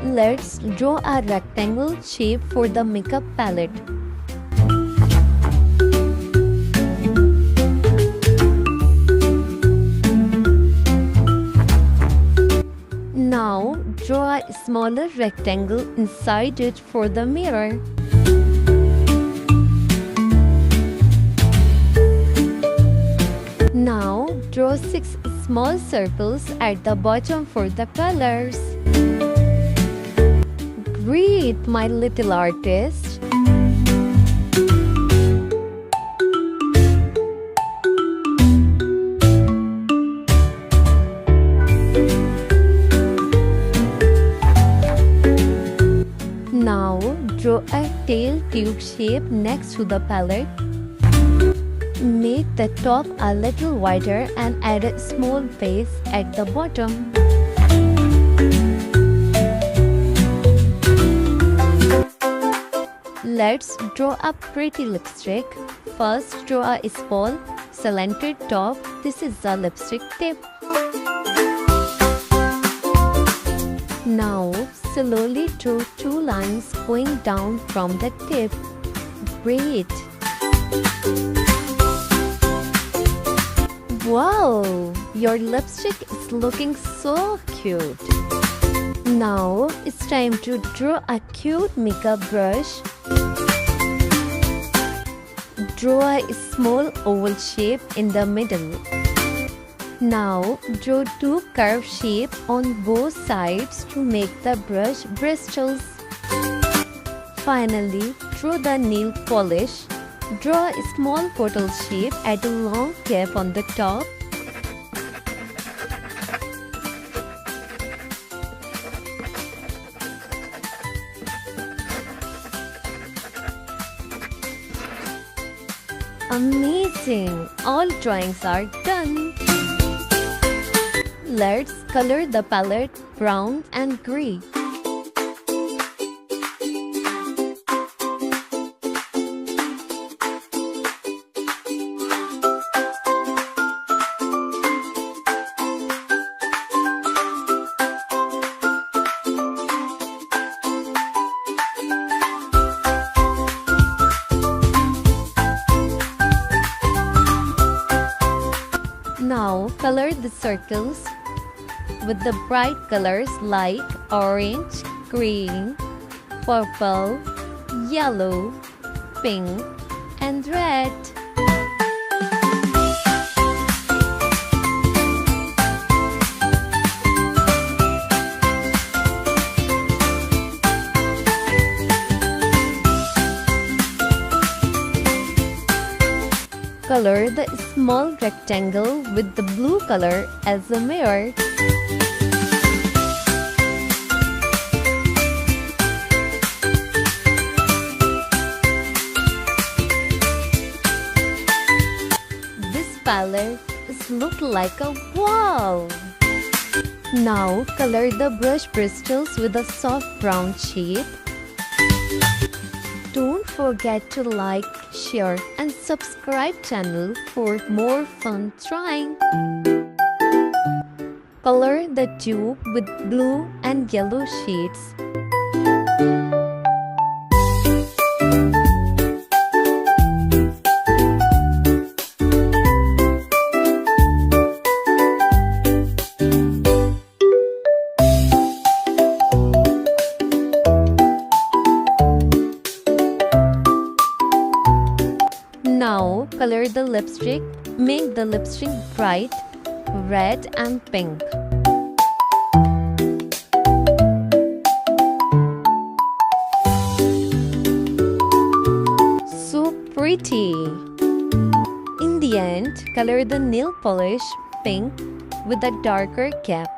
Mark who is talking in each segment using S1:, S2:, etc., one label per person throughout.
S1: Let's draw a rectangle shape for the makeup palette. Now draw a smaller rectangle inside it for the mirror. Now draw 6 small circles at the bottom for the colors. Great, my little artist! Now draw a tail tube shape next to the palette. Make the top a little wider and add a small base at the bottom. Let's draw a pretty lipstick. First, draw a small, slanted top. This is the lipstick tip. Now, slowly draw 2 lines going down from the tip. Great! Wow! Your lipstick is looking so cute. Now, it's time to draw a cute makeup brush. Draw a small oval shape in the middle. Now, draw 2 curved shapes on both sides to make the brush bristles. Finally, draw the nail polish. Draw a small bottle shape at a long cap on the top. Amazing! All drawings are done. Let's color the palette brown and gray. Now color the circles with the bright colors like orange, green, purple, yellow, pink, and red. Color the small rectangle with the blue color as a mirror. This palette looks like a wow! Now color the brush bristles with a soft brown shape. Don't forget to like, share and subscribe channel for more fun trying. Color the tube with blue and yellow shades. Now color the lipstick. Make the lipstick bright, red and pink. So pretty! In the end, color the nail polish pink with a darker cap.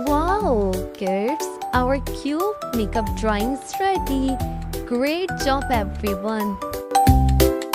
S1: Wow, kids! Our cute makeup drawing is ready. Great job, everyone!